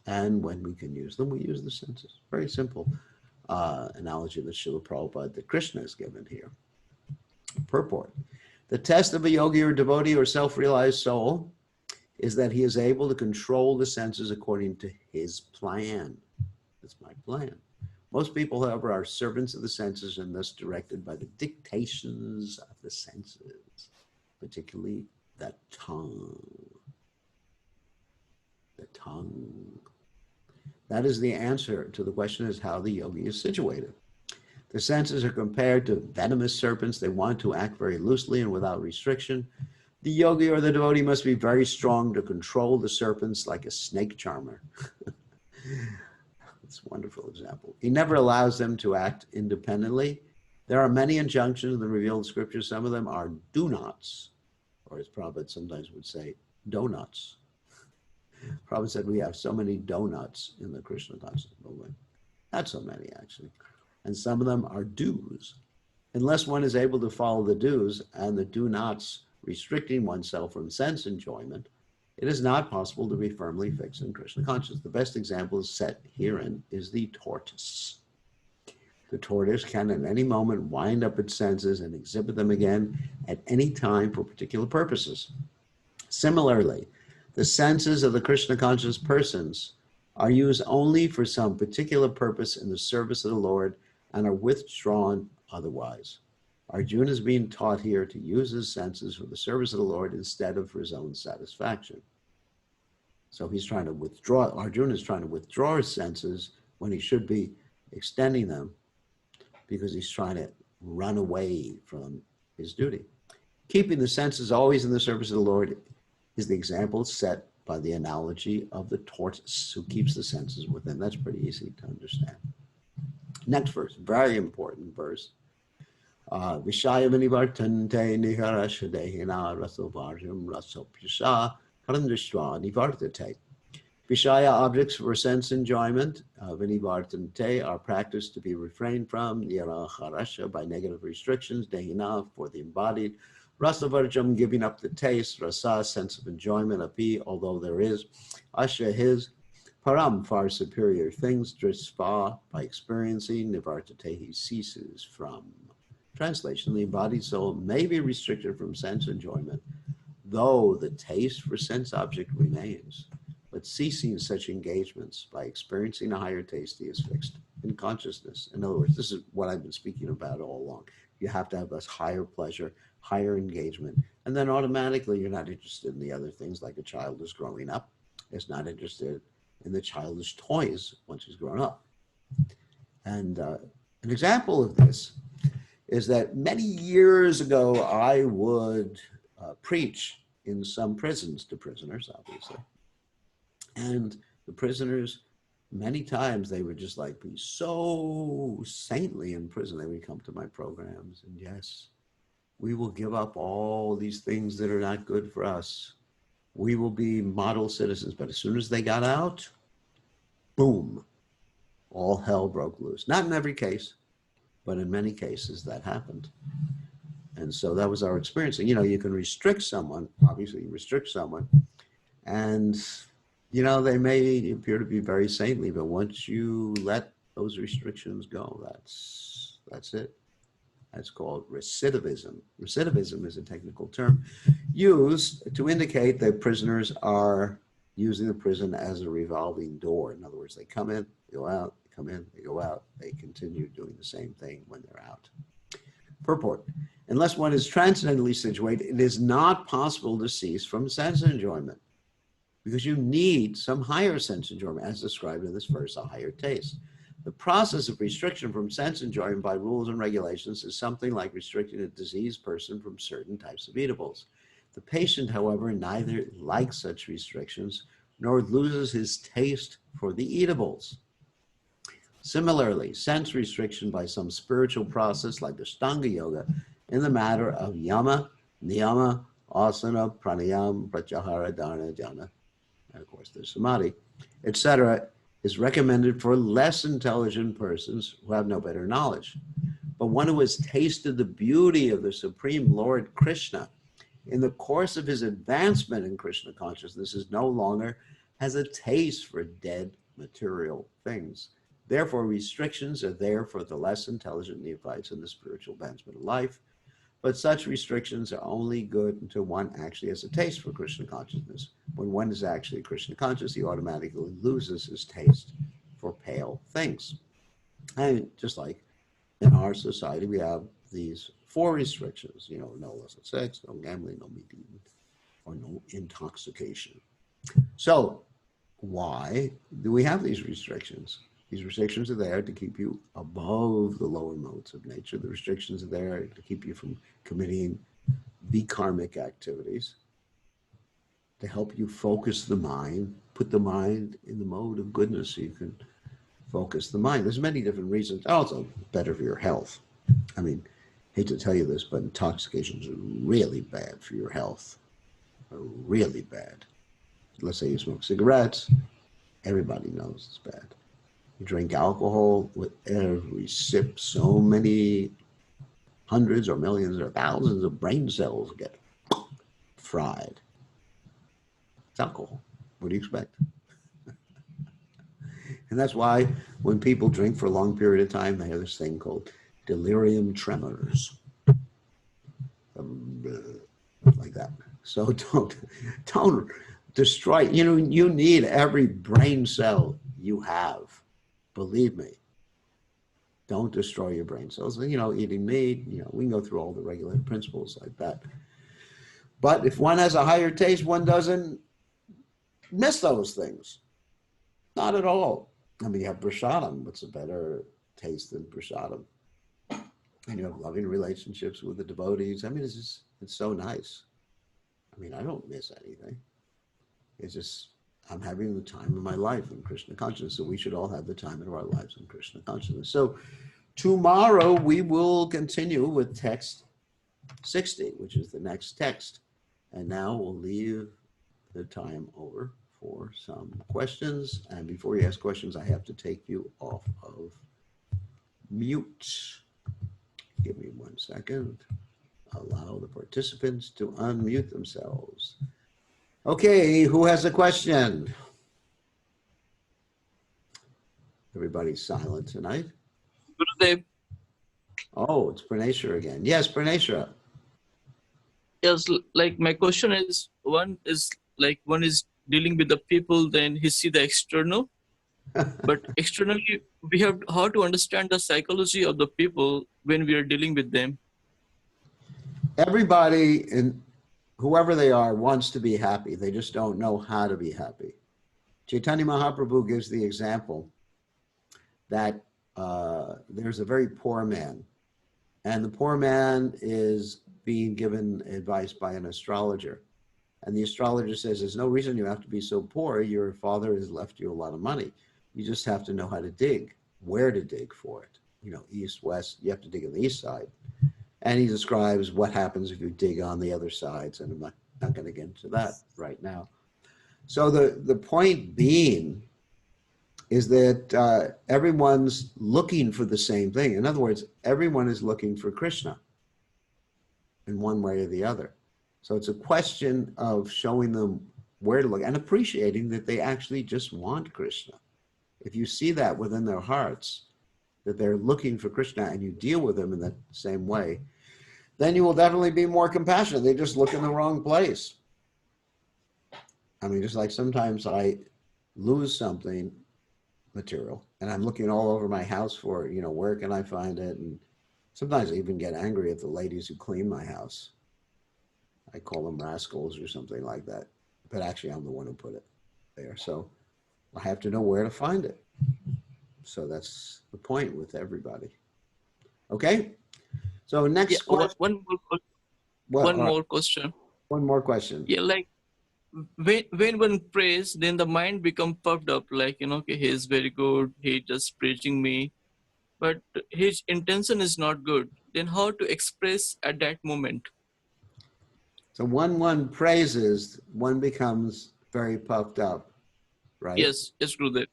Speaker 1: And when we can use them, we use the senses. Very simple analogy that Srila Prabhupada, that Krishna is given here. Purport. The test of a yogi or devotee or self-realized soul is that he is able to control the senses according to his plan. That's my plan. Most people, however, are servants of the senses and thus directed by the dictations of the senses, particularly the tongue. The tongue. That is the answer to the question is how the yogi is situated. The senses are compared to venomous serpents. They want to act very loosely and without restriction. The yogi or the devotee must be very strong to control the serpents like a snake charmer. That's a wonderful example. He never allows them to act independently. There are many injunctions in the revealed scriptures. Some of them are do nots, or as Prabhupada sometimes would say, donuts. Prabhupada said we have so many donuts in the Krishna consciousness movement. Not so many, actually. And some of them are do's. Unless one is able to follow the do's and the do-nots restricting oneself from sense enjoyment, it is not possible to be firmly fixed in Krishna consciousness. The best example is set herein is the tortoise. The tortoise can at any moment wind up its senses and exhibit them again at any time for particular purposes. Similarly, The senses of the Krishna conscious persons are used only for some particular purpose in the service of the Lord and are withdrawn otherwise. Arjuna is being taught here to use his senses for the service of the Lord instead of for his own satisfaction. So he's trying to withdraw, Arjuna is trying to withdraw his senses when he should be extending them because he's trying to run away from his duty. Keeping the senses always in the service of the Lord is the example set by the analogy of the tortoise who keeps the senses within. That's pretty easy to understand. Next verse, very important verse. Vishaya vinivartante niharasha dehina rasovarjam rasopyasa parandrishva nivartate. Vishaya, objects for sense enjoyment, vinivartante, are practiced to be refrained from, niraharasha, by negative restrictions, dehina, for the embodied, rasavarjam, giving up the taste, rasa, sense of enjoyment, api, although there is, asha, his, param, far superior things, drisva, by experiencing, nivartate, he ceases from. Translation, the embodied soul may be restricted from sense enjoyment, though the taste for sense object remains. But ceasing such engagements by experiencing a higher taste, he is fixed in consciousness. In other words, this is what I've been speaking about all along. You have to have this higher pleasure, higher engagement, and then automatically you're not interested in the other things, like a child is growing up, is not interested in the childish toys once he's grown up. And an example of this is that many years ago, I would preach in some prisons to prisoners, obviously. And the prisoners, many times they would just like be so saintly in prison. They would come to my programs and yes, we will give up all these things that are not good for us. We will be model citizens. But as soon as they got out, boom, all hell broke loose. Not in every case, but in many cases that happened. And so that was our experience. And, you know, you can restrict someone, obviously you restrict someone, and, you know, they may appear to be very saintly, but once you let those restrictions go, that's it. That's called recidivism. Recidivism is a technical term used to indicate that prisoners are using the prison as a revolving door. In other words, they come in, go out, they come in, they go out. They continue doing the same thing when they're out. Purport. Unless one is transcendently situated, it is not possible to cease from sense enjoyment because you need some higher sense enjoyment, as described in this verse, a higher taste. The process of restriction from sense enjoyment by rules and regulations is something like restricting a diseased person from certain types of eatables. The patient, however, neither likes such restrictions nor loses his taste for the eatables. Similarly, sense restriction by some spiritual process like Ashtanga Yoga in the matter of yama, niyama, asana, pranayama, pratyahara, dharana, jhana, and of course there's samadhi, etc., is recommended for less intelligent persons who have no better knowledge. But one who has tasted the beauty of the Supreme Lord Krishna in the course of his advancement in Krishna consciousness is no longer has a taste for dead material things. Therefore, restrictions are there for the less intelligent neophytes in the spiritual advancement of life. But such restrictions are only good until one actually has a taste for Krishna consciousness. When one is actually Krishna conscious, he automatically loses his taste for pale things. And just like in our society, we have these 4 restrictions, you know, no illicit sex, no gambling, no meat eating, or no intoxication. So why do we have these restrictions? These restrictions are there to keep you above the lower modes of nature. The restrictions are there to keep you from committing vikarmic activities, to help you focus the mind, put the mind in the mode of goodness so you can focus the mind. There's many different reasons. Also, better for your health. I mean, hate to tell you this, but intoxication is really bad for your health. Really bad. Let's say you smoke cigarettes, everybody knows it's bad. You drink alcohol, with every sip, so many hundreds or millions or thousands of brain cells get fried. It's alcohol. What do you expect? And that's why when people drink for a long period of time, they have this thing called delirium tremens. Like that. So don't destroy, you need every brain cell you have. Believe me. Don't destroy your brain cells. Eating meat, we can go through all the regulated principles like that. But if one has a higher taste, one doesn't miss those things. Not at all. I mean, you have prasadam. What's a better taste than prasadam? And you have loving relationships with the devotees. I mean, it's so nice. I mean, I don't miss anything. It's just, I'm having the time of my life in Krishna consciousness. So we should all have the time of our lives in Krishna consciousness. So tomorrow we will continue with text 60, which is the next text. And now we'll leave the time over for some questions. And before you ask questions, I have to take you off of mute. Give me 1 second. Allow the participants to unmute themselves. Okay, who has a question? Everybody's silent tonight.
Speaker 2: Gurudev.
Speaker 1: Oh, it's Praneshwar again. Yes, Praneshwar.
Speaker 2: Yes, like my question is, one is dealing with the people, then he see the external, but externally we have how to understand the psychology of the people when we are dealing with them.
Speaker 1: Everybody, in whoever they are, wants to be happy. They just don't know how to be happy. Chaitanya Mahaprabhu gives the example that there's a very poor man, and the poor man is being given advice by an astrologer. And the astrologer says, there's no reason you have to be so poor. Your father has left you a lot of money. You just have to know how to dig, where to dig for it. East, west, you have to dig on the east side. And he describes what happens if you dig on the other sides. And I'm not going to get into that right now. So the point being is that everyone's looking for the same thing. In other words, everyone is looking for Krishna in one way or the other. So it's a question of showing them where to look and appreciating that they actually just want Krishna. If you see that within their hearts, that they're looking for Krishna, and you deal with them in that same way, then you will definitely be more compassionate. They just look in the wrong place. I mean, just like sometimes I lose something material and I'm looking all over my house for, where can I find it? And sometimes I even get angry at the ladies who clean my house. I call them rascals or something like that. But actually, I'm the one who put it there. So I have to know where to find it. So that's the point with everybody. Okay? So next question.
Speaker 2: One more question.
Speaker 1: One more question.
Speaker 2: Yeah, like when one prays, then the mind become puffed up, like, okay, he is very good, he just preaching me, but his intention is not good. Then how to express at that moment?
Speaker 1: So when one praises, one becomes very puffed up, right?
Speaker 2: Yes, Gurudev.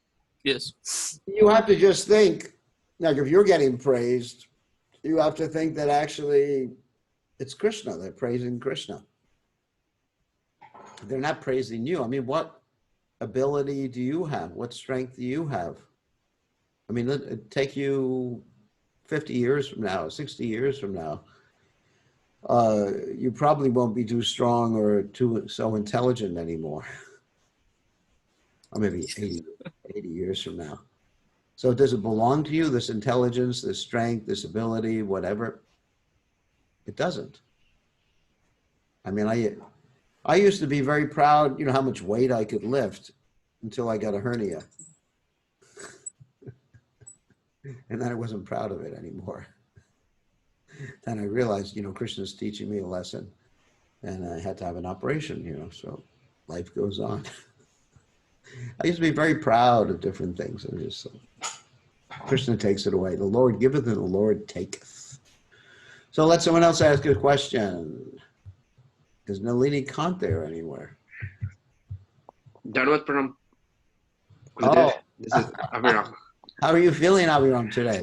Speaker 2: Yes.
Speaker 1: You have to just think, like if you're getting praised, you have to think that actually it's Krishna. They're praising Krishna. They're not praising you. I mean, what ability do you have? What strength do you have? I mean, it'd take you 50 years from now, 60 years from now. You probably won't be too strong or so intelligent anymore. Or maybe 80 years from now. So does it belong to you, this intelligence, this strength, this ability, whatever? It doesn't. I mean, I used to be very proud, how much weight I could lift until I got a hernia. And then I wasn't proud of it anymore. Then I realized, Krishna's teaching me a lesson, and I had to have an operation, so life goes on. I used to be very proud of different things. I just Krishna takes it away. The Lord giveth and the Lord taketh. So let someone else ask a question. Is Nalini Kant there anywhere?
Speaker 3: Dhanavad Pranam.
Speaker 1: Oh.
Speaker 3: This is Abhiram.
Speaker 1: How are you feeling, Abhiram, today?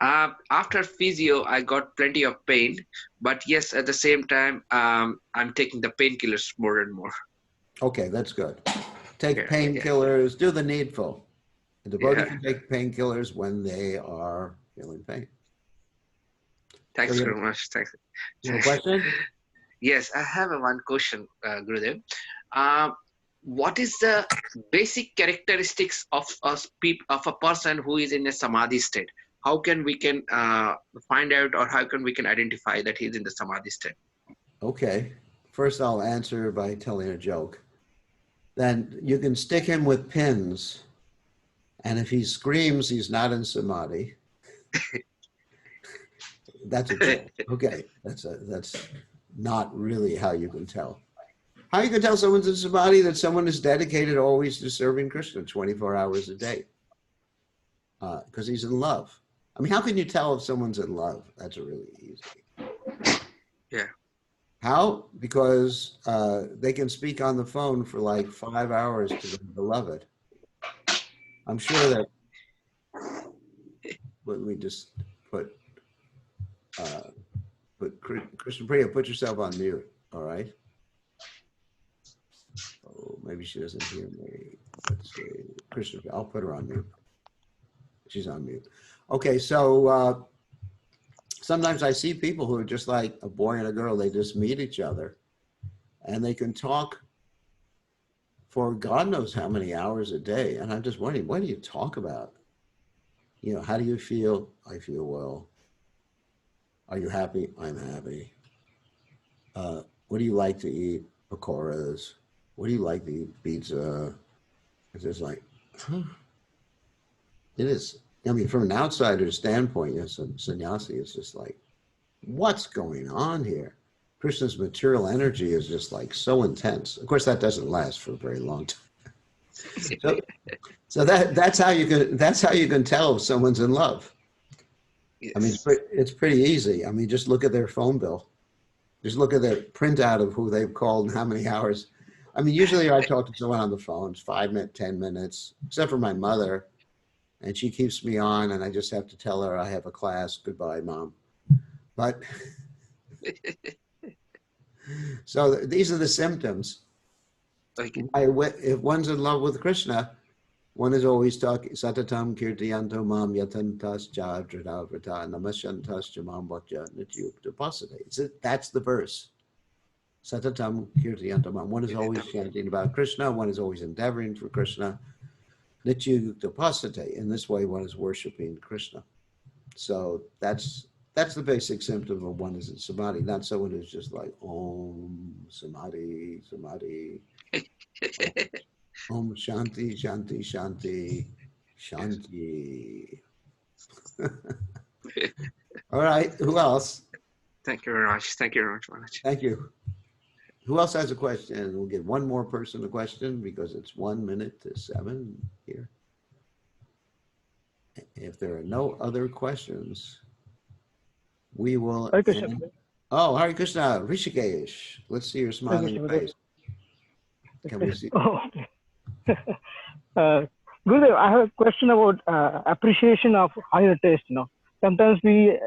Speaker 3: After physio, I got plenty of pain, but yes, at the same time, I'm taking the painkillers more and more.
Speaker 1: Okay, that's good. Take painkillers, do the needful. The devotee can take painkillers when they are feeling pain.
Speaker 3: Thanks very much. Thanks.
Speaker 1: You have a question?
Speaker 3: Yes, I have one question, Gurudev. what is the basic characteristics of a person who is in a samadhi state? How can we find out, or how can we identify that he's in the samadhi state?
Speaker 1: Okay. First, I'll answer by telling a joke. Then you can stick him with pins, and if he screams, he's not in samadhi. That's a joke. Okay, that's not really how you can tell. How you can tell someone's in samadhi? That someone is dedicated always to serving Krishna 24 hours a day, because he's in love. I mean, how can you tell if someone's in love? That's really easy.
Speaker 3: Yeah.
Speaker 1: How? Because they can speak on the phone for like 5 hours to their beloved. I'm sure that when we just put Krishna Priya, put yourself on mute, all right? Oh, maybe she doesn't hear me. Let's see. Krishna, I'll put her on mute. She's on mute. Okay, so sometimes I see people who are just like a boy and a girl. They just meet each other, and they can talk for God knows how many hours a day. And I'm just wondering, what do you talk about? You know, how do you feel? I feel well. Are you happy? I'm happy. What do you like to eat? Pakoras. What do you like to eat? Pizza. It's just like, huh? It is. I mean, from an outsider's standpoint, yes, a sannyasi is just like, what's going on here? Krishna's material energy is just like so intense. Of course, that doesn't last for a very long time. So that's how you can tell if someone's in love.
Speaker 3: Yes.
Speaker 1: I mean, it's pretty easy. I mean, just look at their phone bill. Just look at their printout of who they've called and how many hours. I mean, usually I talk to someone on the phone, 5 minutes, 10 minutes, except for my mother. And she keeps me on, and I just have to tell her I have a class. Goodbye, Mom. But so these are the symptoms.
Speaker 3: Okay.
Speaker 1: If one's in love with Krishna, one is always talking, Satatam kirtiyanto mam yatantas jadradavrata namasyantas jamam bhakya nityukta pasade. That's the verse. Satatam kirtiyanto mam. One is always chanting about Krishna. One is always endeavoring for Krishna. Nityukta pasade. In this way, one is worshiping Krishna. So that's the basic symptom of one is in samadhi, not someone who's just like Om Samadhi, Samadhi. Om Shanti, Shanti, Shanti, Shanti. All right, who else?
Speaker 3: Thank you very much. Thank you very much, Maharaj.
Speaker 1: Thank you. Who else has a question? We'll give one more person a question because it's 1 minute to 7 here. If there are no other questions, we will end. Oh, Hare Krishna, Rishikesh. Let's see your smiling face. Can we see?
Speaker 4: Oh, Gurudev, I have a question about appreciation of higher taste. You know, sometimes we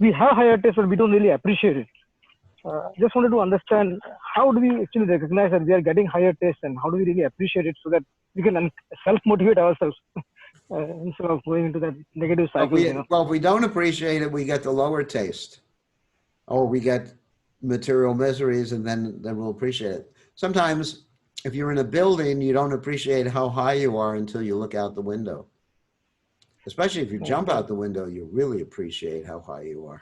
Speaker 4: have higher taste, but we don't really appreciate it. Just wanted to understand, how do we actually recognize that we are getting higher taste, and how do we really appreciate it so that we can self-motivate ourselves instead of going into that negative cycle?
Speaker 1: Well, if we don't appreciate it, we get the lower taste, or we get material miseries, and then we'll appreciate it. Sometimes, if you're in a building, you don't appreciate how high you are until you look out the window. Especially if you jump out the window, you really appreciate how high you are.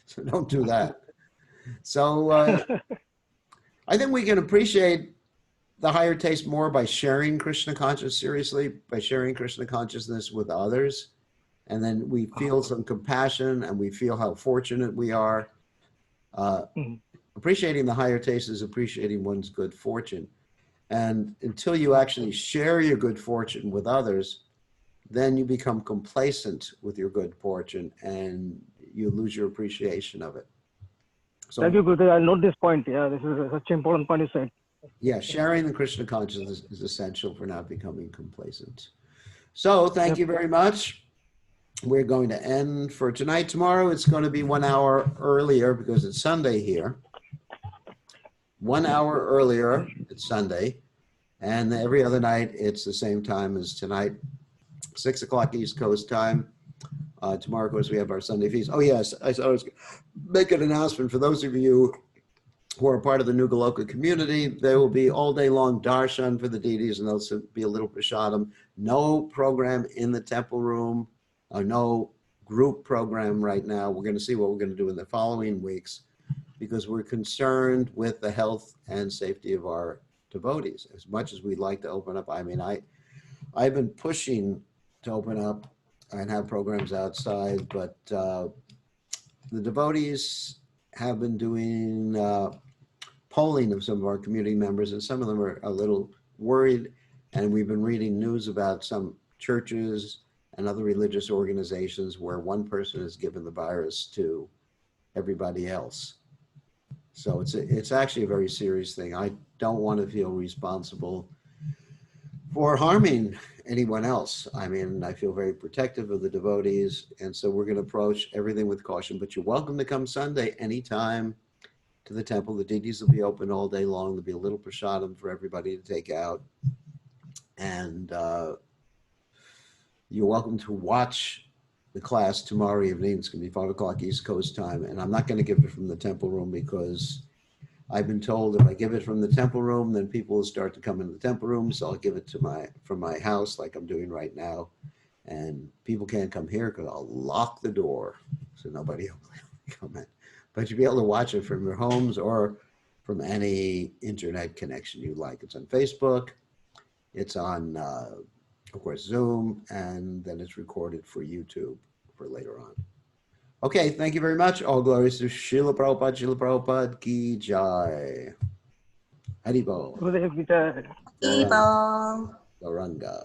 Speaker 1: So don't do that. So I think we can appreciate the higher taste more by sharing Krishna consciousness seriously, by sharing Krishna consciousness with others. And then we feel some compassion, and we feel how fortunate we are. Appreciating the higher taste is appreciating one's good fortune. And until you actually share your good fortune with others, then you become complacent with your good fortune and you lose your appreciation of it. So,
Speaker 4: thank you, Gurudev. I'll note this point. Yeah, this is such an important point you said.
Speaker 1: Yeah, sharing the Krishna consciousness is essential for not becoming complacent. So thank you very much. We're going to end for tonight. Tomorrow it's going to be 1 hour earlier because it's Sunday here. 1 hour earlier, it's Sunday. And every other night, it's the same time as tonight, 6 o'clock East Coast time. Tomorrow, of course, we have our Sunday feast. Oh, yes, I was make an announcement for those of you who are part of the New Goloka community. There will be all day long darshan for the deities, and there'll be a little prasadam. No program in the temple room, or no group program right now. We're going to see what we're going to do in the following weeks, because we're concerned with the health and safety of our devotees. As much as we'd like to open up, I mean, I've been pushing to open up and have programs outside, but the devotees have been doing polling of some of our community members, and some of them are a little worried. And we've been reading news about some churches and other religious organizations where one person has given the virus to everybody else. So it's actually a very serious thing. I don't want to feel responsible for harming anyone else. I mean, I feel very protective of the devotees, and so we're going to approach everything with caution. But you're welcome to come Sunday anytime to the temple. The deities will be open all day long. There'll be a little prasadam for everybody to take out, and you're welcome to watch the class tomorrow evening. It's going to be 5 o'clock East Coast time, and I'm not going to give it from the temple room, because I've been told if I give it from the temple room, then people will start to come into the temple room. So I'll give it to from my house, like I'm doing right now, and people can't come here because I'll lock the door so nobody will come in. But you'll be able to watch it from your homes or from any internet connection you like. It's on Facebook, it's on, of course, Zoom, and then it's recorded for YouTube for later on. Okay, thank you very much. All glories to Srila Prabhupada Ki Jai. Haribol.
Speaker 4: Gurudev Gita.
Speaker 1: Gauranga.